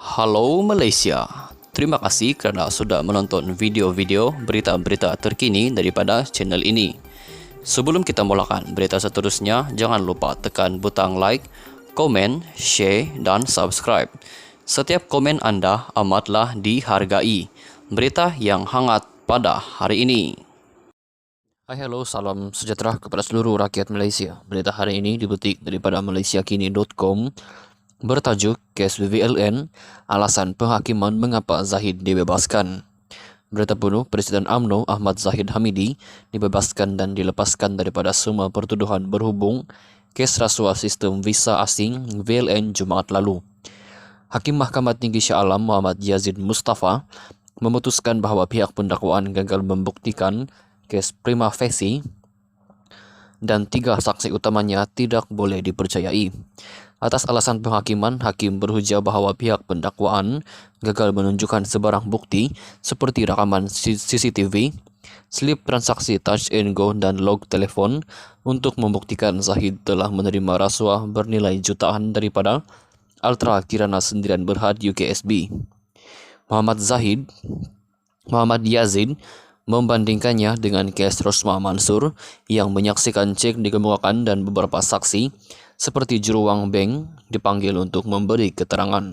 Halo Malaysia, terima kasih kerana sudah menonton video-video berita-berita terkini daripada channel ini. Sebelum kita mulakan berita seterusnya, jangan lupa tekan butang like, komen, share dan subscribe. Setiap komen anda amatlah dihargai. Berita yang hangat pada hari ini. Hai, hello, salam sejahtera kepada seluruh rakyat Malaysia. Berita hari ini dipetik daripada malaysiakini.com. Bertajuk kes VVLN, alasan penghakiman mengapa Zahid dibebaskan. Berita penuh, Presiden UMNO Ahmad Zahid Hamidi dibebaskan dan dilepaskan daripada semua pertuduhan berhubung kes rasuah sistem visa asing VLN Jumaat lalu. Hakim Mahkamah Tinggi Shah Alam Muhammad Yazid Mustafa memutuskan bahawa pihak pendakwaan gagal membuktikan kes prima facie dan 3 saksi utamanya tidak boleh dipercayai. Atas alasan penghakiman, hakim berhujah bahawa pihak pendakwaan gagal menunjukkan sebarang bukti seperti rakaman CCTV, slip transaksi touch and go dan log telefon untuk membuktikan Zahid telah menerima rasuah bernilai jutaan daripada Ultra Kirana Sendirian Berhad UKSB. Muhammad Yazid membandingkannya dengan kes Rosmah Mansur yang menyaksikan cek dikemukakan dan beberapa saksi seperti juruwang bank dipanggil untuk memberi keterangan.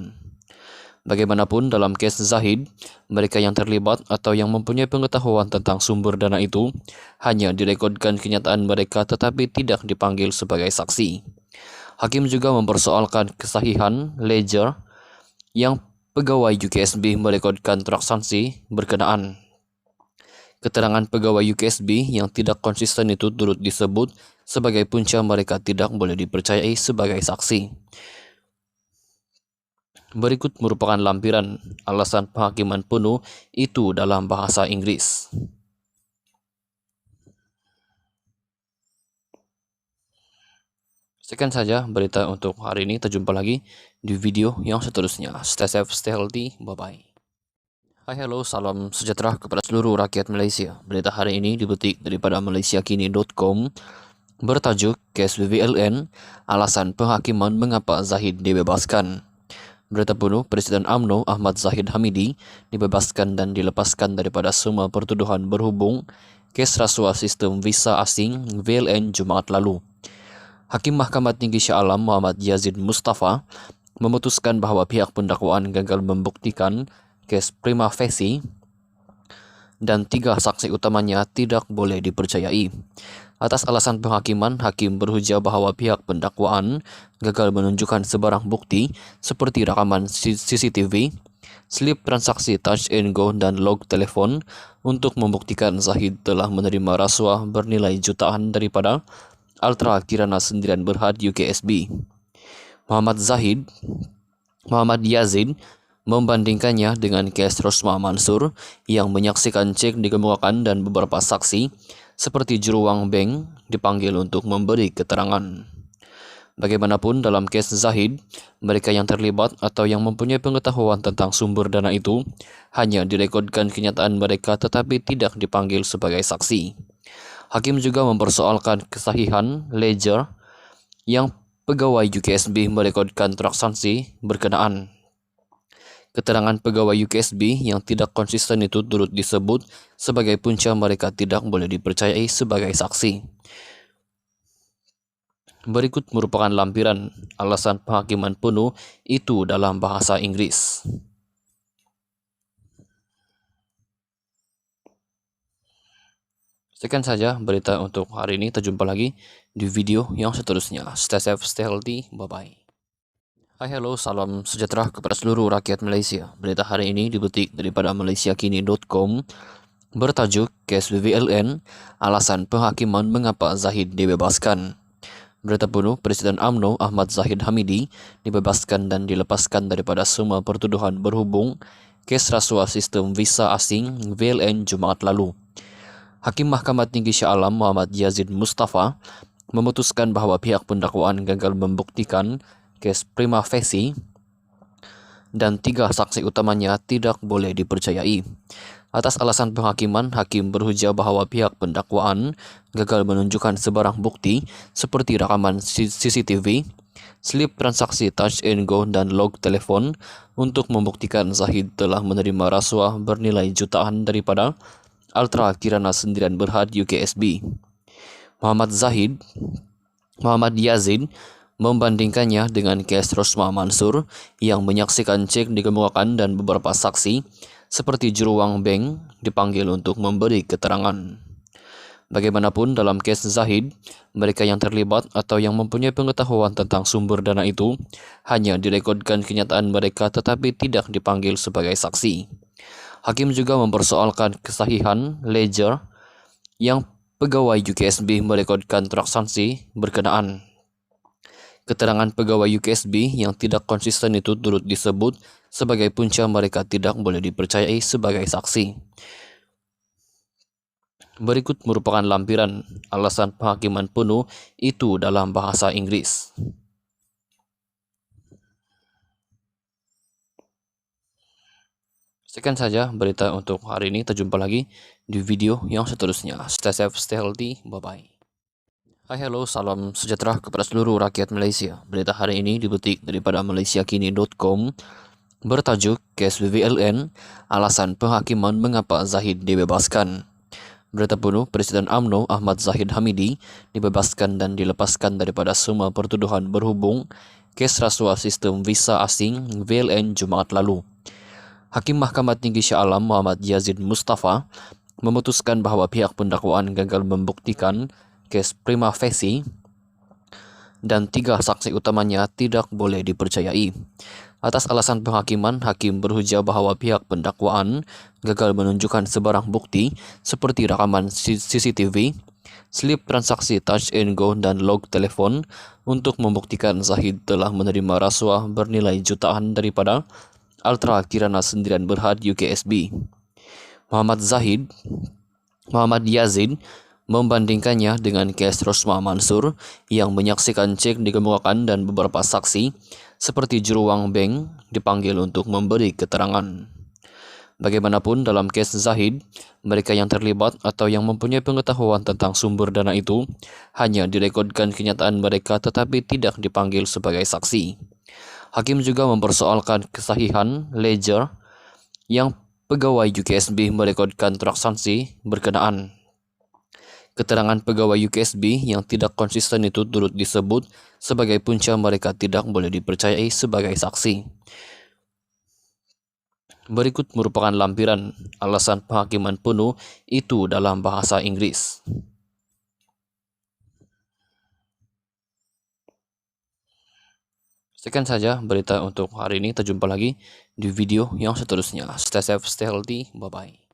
Bagaimanapun dalam kes Zahid, mereka yang terlibat atau yang mempunyai pengetahuan tentang sumber dana itu hanya direkodkan kenyataan mereka tetapi tidak dipanggil sebagai saksi. Hakim juga mempersoalkan kesahihan ledger yang pegawai UKSB merekodkan transaksi berkenaan. Keterangan pegawai UKSB yang tidak konsisten itu turut disebut sebagai punca mereka tidak boleh dipercayai sebagai saksi. Berikut merupakan lampiran alasan penghakiman penuh itu dalam bahasa Inggris. Sekian saja berita untuk hari ini. Kita jumpa lagi di video yang seterusnya. Stay safe, stay healthy. Bye-bye. Hai, hello, salam sejahtera kepada seluruh rakyat Malaysia. Berita hari ini dipetik daripada malaysiakini.com. Bertajuk kes VVLN, alasan penghakiman mengapa Zahid dibebaskan. Berita penuh, Presiden UMNO Ahmad Zahid Hamidi dibebaskan dan dilepaskan daripada semua pertuduhan berhubung kes rasuah sistem visa asing VLN Jumaat lalu. Hakim Mahkamah Tinggi Shah Alam Muhammad Yazid Mustafa memutuskan bahawa pihak pendakwaan gagal membuktikan kes prima facie dan 3 saksi utamanya tidak boleh dipercayai. Atas alasan penghakiman, hakim berhujah bahawa pihak pendakwaan gagal menunjukkan sebarang bukti seperti rakaman CCTV, slip transaksi touch and go dan log telefon untuk membuktikan Zahid telah menerima rasuah bernilai jutaan daripada Ultra Kirana Sendirian Berhad UKSB. Muhammad Yazid membandingkannya dengan kes Rosmah Mansur yang menyaksikan cek dikemukakan dan beberapa saksi seperti juruwang bank dipanggil untuk memberi keterangan. Bagaimanapun dalam kes Zahid, mereka yang terlibat atau yang mempunyai pengetahuan tentang sumber dana itu hanya direkodkan kenyataan mereka tetapi tidak dipanggil sebagai saksi. Hakim juga mempersoalkan kesahihan ledger yang pegawai UKSB merekodkan transaksi berkenaan. Keterangan pegawai UKSB yang tidak konsisten itu turut disebut sebagai punca mereka tidak boleh dipercayai sebagai saksi. Berikut merupakan lampiran alasan penghakiman penuh itu dalam bahasa Inggris. Sekian saja berita untuk hari ini. Kita jumpa lagi di video yang seterusnya. Stay safe, stay healthy. Bye-bye. Hai, hello, salam sejahtera kepada seluruh rakyat Malaysia. Berita hari ini dipetik daripada malaysiakini.com. Bertajuk kes VVLN, alasan penghakiman mengapa Zahid dibebaskan. Berita penuh, Presiden UMNO Ahmad Zahid Hamidi dibebaskan dan dilepaskan daripada semua pertuduhan berhubung kes rasuah sistem visa asing VLN Jumaat lalu. Hakim Mahkamah Tinggi Shah Alam Muhammad Yazid Mustafa memutuskan bahawa pihak pendakwaan gagal membuktikan kes prima facie dan 3 saksi utamanya tidak boleh dipercayai. Atas alasan penghakiman, hakim berhujah bahawa pihak pendakwaan gagal menunjukkan sebarang bukti seperti rakaman CCTV, slip transaksi touch and go dan log telepon untuk membuktikan Zahid telah menerima rasuah bernilai jutaan daripada Ultra Kirana Sendirian Berhad UKSB. Muhammad Yazid membandingkannya dengan kes Rosma Mansur yang menyaksikan cek dikemukakan dan beberapa saksi seperti juru wang bank dipanggil untuk memberi keterangan. Bagaimanapun dalam kes Zahid, mereka yang terlibat atau yang mempunyai pengetahuan tentang sumber dana itu hanya direkodkan kenyataan mereka tetapi tidak dipanggil sebagai saksi. Hakim juga mempersoalkan kesahihan ledger yang pegawai UKSB merekodkan transaksi berkenaan. Keterangan pegawai UKSB yang tidak konsisten itu turut disebut sebagai punca mereka tidak boleh dipercayai sebagai saksi. Berikut merupakan lampiran alasan penghakiman penuh itu dalam bahasa Inggris. Sekian saja berita untuk hari ini. Kita jumpa lagi di video yang seterusnya. Stay safe, stay healthy. Bye-bye. Hai, hello, salam sejahtera kepada seluruh rakyat Malaysia. Berita hari ini dipetik daripada malaysiakini.com bertajuk Kes BVLN, alasan penghakiman mengapa Zahid dibebaskan. Berita penuh, Presiden UMNO Ahmad Zahid Hamidi dibebaskan dan dilepaskan daripada semua pertuduhan berhubung kes rasuah sistem visa asing VLN Jumaat lalu. Hakim Mahkamah Tinggi Shah Alam Muhammad Yazid Mustafa memutuskan bahawa pihak pendakwaan gagal membuktikan kes prima facie dan 3 saksi utamanya tidak boleh dipercayai. Atas alasan penghakiman, hakim berhujah bahawa pihak pendakwaan gagal menunjukkan sebarang bukti seperti rakaman CCTV, slip transaksi touch and go dan log telepon untuk membuktikan Zahid telah menerima rasuah bernilai jutaan daripada Ultra Kirana Sendirian Berhad UKSB. Muhammad Yazid membandingkannya dengan kes Rosma Mansur yang menyaksikan cek dikemukakan dan beberapa saksi seperti juru wang bank dipanggil untuk memberi keterangan. Bagaimanapun dalam kes Zahid, mereka yang terlibat atau yang mempunyai pengetahuan tentang sumber dana itu hanya direkodkan kenyataan mereka tetapi tidak dipanggil sebagai saksi. Hakim juga mempersoalkan kesahihan ledger yang pegawai UKSB merekodkan transaksi berkenaan. Keterangan pegawai UKSB yang tidak konsisten itu turut disebut sebagai punca mereka tidak boleh dipercayai sebagai saksi. Berikut merupakan lampiran alasan penghakiman penuh itu dalam bahasa Inggris. Sekian saja berita untuk hari ini. Kita jumpa lagi di video yang seterusnya. Stay safe, stay healthy. Bye-bye.